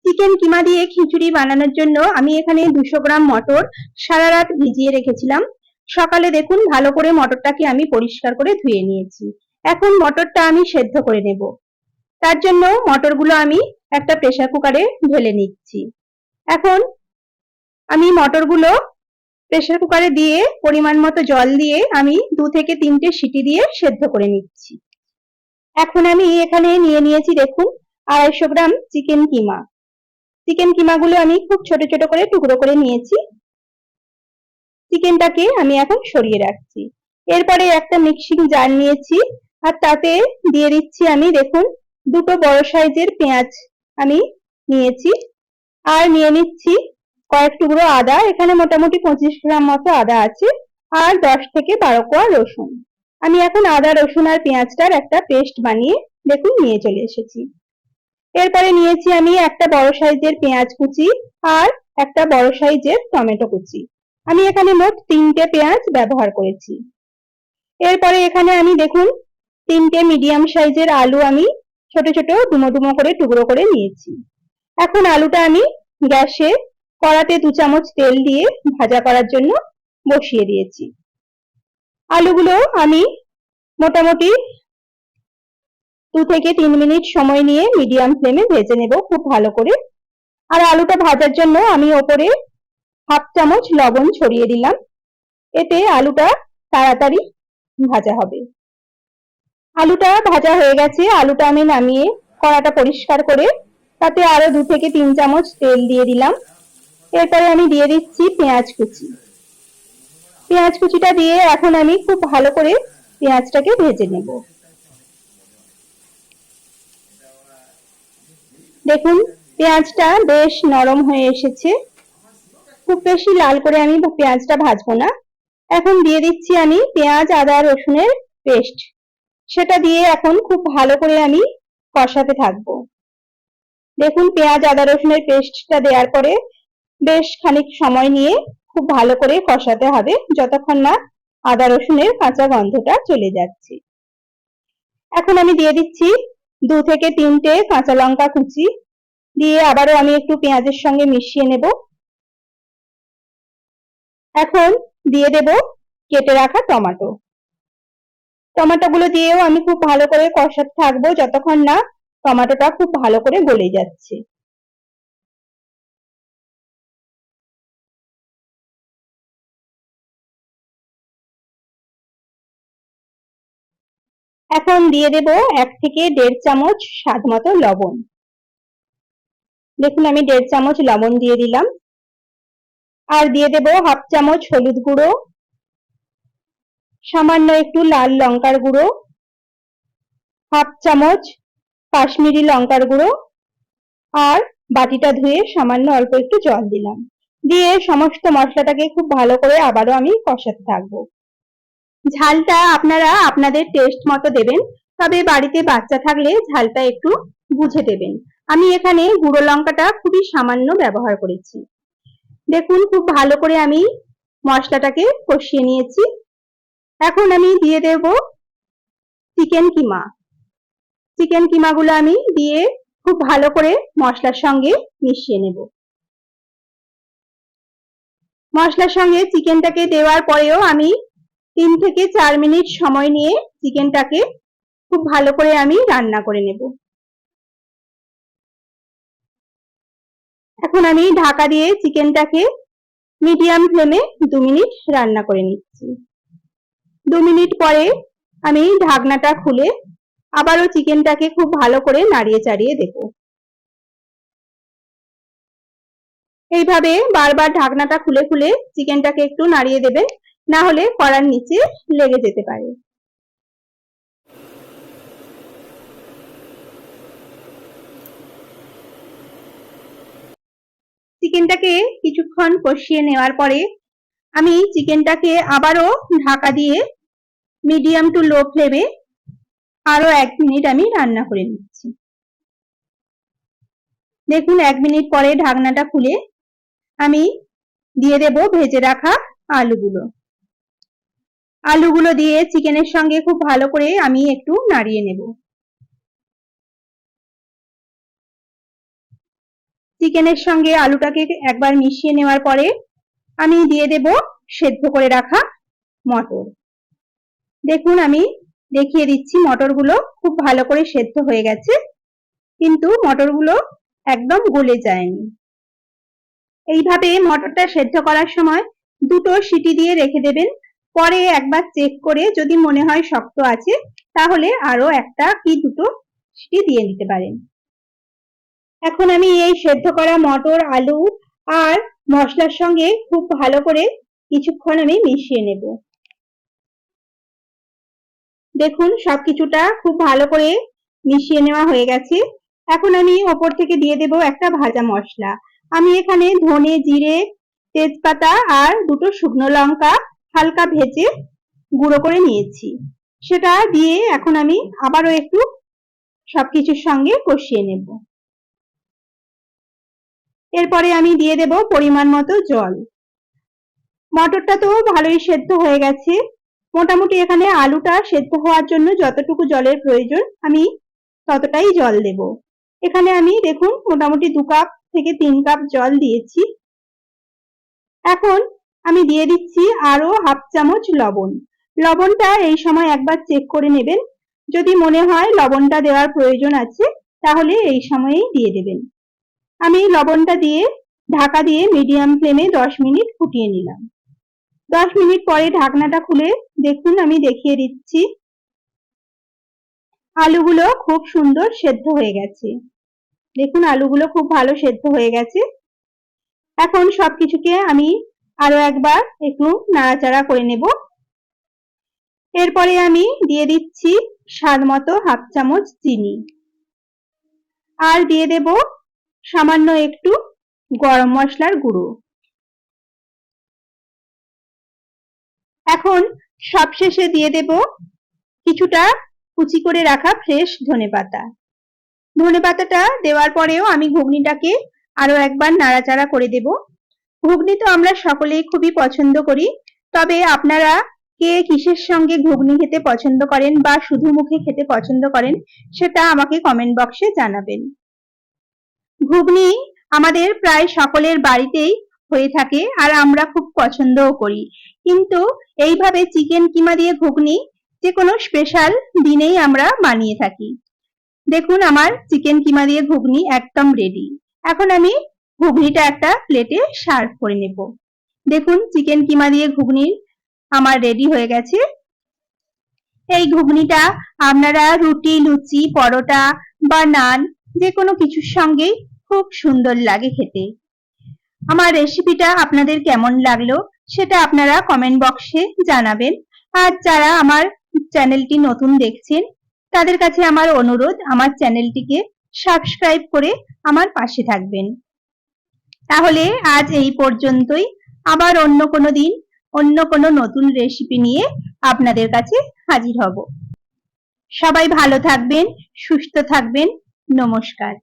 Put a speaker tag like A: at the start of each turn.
A: Chicken কিমা দিয়ে খিচুড়ি বানানোর জন্য আমি এখানে 200 গ্রাম মটর সারা রাত ভিজিয়ে রেখেছিলাম। সকালে দেখুন ভালো করে মটরটাকে আমি পরিষ্কার করে ধুয়ে নিয়েছি। এখন মটরটা আমি সেদ্ধ করে নেব। তার জন্য মটরগুলো আমি একটা প্রেসার কুকারে ঢেলে নিচ্ছি। এখন আমি মটরগুলো প্রেসার কুকারে দিয়ে পরিমাণ মতো জল দিয়ে আমি 2 থেকে 3টে সিটি দিয়ে সেদ্ধ করে নিচ্ছি। এখন আমি এখানে নিয়ে নিয়েছি দেখুন 250 গ্রাম চিকেন কিমা। চিকেন কিমাগুলো আমি খুব ছোট ছোট করে টুকরো করে নিয়েছি। চিকেনটাকে আমি এখন সরিয়ে রাখছি। এরপরে একটা মিক্সিং জার নিয়েছি আর তাতে দিয়ে দিচ্ছি আমি দেখুন 2টো বড় সাইজের পেঁয়াজ আমি নিয়েছি আর নিয়ে নিচ্ছি কয়েক টুকরো আদা। এখানে মোটামুটি 25 গ্রাম মতো আদা আছে আর 10 থেকে 12 কোয়া রসুন। আমি এখন আদা রসুন আর পেঁয়াজটার একটা পেস্ট বানিয়ে দেখুন নিয়ে চলে এসেছি। এরপরে নিয়েছি আমি একটা বড় সাইজের পেঁয়াজ কুচি আর একটা বড় সাইজের টমেটো কুচি। আমি এখানে মোট 3টে পেঁয়াজ ব্যবহার করেছি। এরপরে এখানে আমি দেখুন 3টে মিডিয়াম সাইজের আলু আমি ছোট ছোট ডুমো ডুমো করে টুকরো করে নিয়েছি। এখন আলুটা আমি গ্যাসে কড়াতে 2 চামচ তেল দিয়ে ভাজা করার জন্য বসিয়ে দিয়েছি। আলুগুলো আমি মোটামুটি 2 থেকে 3 মিনিট সময় নিয়ে মিডিয়াম ফ্লেমে ভেজে নেব খুব ভালো করে। আর আলুটা ভাজার জন্য আমি ওপরে 1/2 চামচ লবণ ছড়িয়ে দিলাম, এতে আলুটা তাড়াতাড়ি ভাজা হবে। আলুটা ভাজা হয়ে গেছে, আলুটা আমি নামিয়ে কড়াটা পরিষ্কার করে তাতে আরো 2 থেকে 3 চামচ তেল দিয়ে দিলাম। এরপরে আমি দিয়ে দিচ্ছি পেঁয়াজ কুচি। পেঁয়াজ কুচিটা দিয়ে এখন আমি খুব ভালো করে পেঁয়াজটাকে ভেজে নেব। দেখুন পেঁয়াজটা বেশ নরম হয়ে এসেছে। খুব বেশি লাল করে আমি পেঁয়াজটা ভাজবো না। এখন দিয়ে দিচ্ছি আমি পেঁয়াজ আদা রসুনের পেস্ট, সেটা দিয়ে এখন খুব ভালো করে আমি কষাতে থাকবো। দেখুন পেঁয়াজ আদা রসুনের পেস্টটা দেওয়ার পরে বেশ খানিক সময় নিয়ে খুব ভালো করে কষাতে হবে যতক্ষণ না আদা রসুনের কাঁচা গন্ধটা চলে যাচ্ছে। এখন আমি দিয়ে দিচ্ছি 2 থেকে 3টে কাঁচা লঙ্কা কুচি, দিয়ে আবারও আমি একটু পেঁয়াজের সঙ্গে মিশিয়ে নেব। এখন দিয়ে দেব কেটে রাখা টমেটো। টমেটোগুলো দিয়েও আমি খুব ভালো করে কষাতে থাকবো যতক্ষণ না টমেটোটা খুব ভালো করে গলে যাচ্ছে। এখন দিয়ে দেব 1 থেকে 1.5 চামচ স্বাদ মতো লবণ। দেখুন আমি 1.5 চামচ লবণ দিয়ে দিলাম। আর দিয়ে দেব 1/2 চামচ হলুদ গুঁড়ো, সামান্য একটু লাল লঙ্কার গুঁড়ো, 1/2 চামচ কাশ্মীরি লঙ্কার গুঁড়ো আর বাটিটা ধুয়ে সামান্য অল্প একটু জল দিলাম। দিয়ে সমস্ত মশলাটাকে খুব ভালো করে আবারও আমি কষাতে থাকবো। ঝালটা আপনারা আপনাদের টেস্ট মতো দেবেন, তবে বাড়িতে বাচ্চা থাকলে ঝালটা একটু বুঝে দেবেন। আমি এখানে গুঁড়ো লঙ্কাটা খুবই সামান্য ব্যবহার করেছি। দেখুন খুব ভালো করে আমি মশলাটাকে কষিয়ে নিয়েছি। এখন আমি দিয়ে দেব চিকেন কিমা। চিকেন কিমাগুলো আমি দিয়ে খুব ভালো করে মশলার সঙ্গে মিশিয়ে নেব। মশলার সঙ্গে চিকেনটাকে দেওয়ার পরেও আমি 3 থেকে 4 মিনিট সময় নিয়ে চিকেনটাকে খুব ভালো করে আমি রান্না করে নেব। এখন আমি ঢাকা দিয়ে চিকেনটাকে মিডিয়াম ফ্লেমে 2 মিনিট রান্না করে নিচ্ছি। 2 মিনিট পরে আমি ঢাকনাটা খুলে আবারও চিকেনটাকে খুব ভালো করে নাড়িয়ে চাড়িয়ে দেব। এইভাবে বারবার ঢাকনাটা খুলে খুলে চিকেনটাকে একটু নাড়িয়ে দেবেন, না হলে কড়ার নিচে লেগে যেতে পারে। চিকেনটাকে কিছুক্ষণ কষিয়ে নেওয়ার পরে আমি চিকেনটাকে আবারও ঢাকা দিয়ে মিডিয়াম টু লো ফ্লেমে আরো 1 মিনিট আমি রান্না করে নিচ্ছি। দেখুন 1 মিনিট পরে ঢাকনাটা খুলে আমি দিয়ে দেব ভেজে রাখা আলুগুলো। আলুগুলো দিয়ে চিকেনের সঙ্গে খুব ভালো করে আমি একটু নাড়িয়ে নেব। চিকেনের সঙ্গে আলুটাকে একবার মিশিয়ে নেওয়ার পরে আমি দিয়ে দেব সেদ্ধ করে রাখা মটর। দেখুন আমি দেখিয়ে দিচ্ছি, মটরগুলো খুব ভালো করে সেদ্ধ হয়ে গেছে, কিন্তু মটরগুলো একদম গলে যায়নি। এইভাবে মটরটা সেদ্ধ করার সময় দুটো সিটি দিয়ে রেখে দেবেন। পরে একবার চেক করে যদি মনে হয় শক্ত আছে তাহলে আরো একটা কি দুটো সিটি দিয়ে নিতে পারেন। এখন আমি এই সেদ্ধ করা মটর, আলু আর মশলার সঙ্গে খুব ভালো করে কিছুক্ষণ আমি মিশিয়ে নেব। দেখুন সবকিছুটা খুব ভালো করে মিশিয়ে নেওয়া হয়ে গেছে। এখন আমি ওপর থেকে দিয়ে দেব একটা ভাজা মশলা। আমি এখানে ধনে, জিরে, তেজপাতা আর দুটো শুকনো লঙ্কা হালকা ভেজে গুঁড়ো করে নিয়েছি। সেটা দিয়ে এখন আমি আবারও একটু সবকিছুর সঙ্গে কষিয়ে নেব। এরপরে আমি দিয়ে দেব পরিমাণ মতো জল। মটরটা তো ভালোই সেদ্ধ হয়ে গেছে, মোটামুটি এখানে আলুটা সেদ্ধ হওয়ার জন্য যতটুকু জলের প্রয়োজন আমি ততটাই জল দেব। এখানে আমি দেখুন মোটামুটি 2 কাপ থেকে 3 কাপ জল দিয়েছি। এখন আমি দিয়ে দিচ্ছি আরো হাফ চামচ লবণ। লবণটা এই সময় একবার চেক করে নেবেন, যদি মনে হয় লবণটা দেওয়ার প্রয়োজন আছে তাহলে এই সময়েই দিয়ে দেবেন। আমি লবণটা দিয়ে ঢাকা দিয়ে মিডিয়াম ফ্লেমে 10 মিনিট ফুটিয়ে নিলাম। 10 মিনিট পরে ঢাকনাটা খুলে দেখুন আমি দেখিয়ে দিচ্ছি, আলুগুলো খুব সুন্দর সেদ্ধ হয়ে গেছে। দেখুন আলুগুলো খুব ভালো সেদ্ধ হয়ে গেছে। এখন সবকিছুকে আমি আরো একবার একটু নাড়াচাড়া করে নেব। এরপরে আমি দিয়ে দিচ্ছি স্বাদ মতো হাফ চামচ চিনি, আর দিয়ে দেব সামান্য একটু গরম মশলার গুঁড়ো। এখন সবশেষে দিয়ে দেব কিছুটা কুচি করে রাখা ফ্রেশ ধনেপাতা। ধনেপাতাটা দেওয়ার পরেও আমি ঘুগনিটাকে আরো একবার নাড়াচাড়া করে দেব। ঘুগনি তো আমরা সকলেই খুবই পছন্দ করি, তবে আপনারা কে কিসের সঙ্গে ঘুগনি খেতে পছন্দ করেন বা শুধু মুখে খেতে পছন্দ করেন সেটা আমাকে কমেন্ট বক্সে জানাবেন। ঘুগনি আমাদের প্রায় সকলের বাড়িতেই হয়ে থাকে আর আমরা খুব পছন্দও করি, কিন্তু এইভাবে চিকেন কিমা দিয়ে ঘুগনি যে কোনো স্পেশাল দিনেই আমরা বানিয়ে থাকি। দেখুন আমার চিকেন কিমা দিয়ে ঘুগনি একদম রেডি। এখন আমি ঘুগনিটা একটা প্লেটে সার্ভ করে নেব। দেখুন চিকেন কিমা দিয়ে ঘুগনি আমার রেডি হয়ে গেছে। এই ঘুগনিটা আপনারা রুটি, লুচি, পরোটা বা নান যে কোনো কিছুর সঙ্গেই খুব সুন্দর লাগে খেতে। আমার রেসিপিটা আপনাদের কেমন লাগলো সেটা আপনারা কমেন্ট বক্সে জানাবেন। আর যারা আমার চ্যানেলটি নতুন দেখছেন তাদের কাছে আমার অনুরোধ, আমার চ্যানেলটিকে সাবস্ক্রাইব করে আমার পাশে থাকবেন। তাহলে আজ এই পর্যন্তই, আবার অন্য কোনো দিন অন্য কোনো নতুন রেসিপি নিয়ে আপনাদের কাছে হাজির হব। সবাই ভালো থাকবেন, সুস্থ থাকবেন। নমস্কার।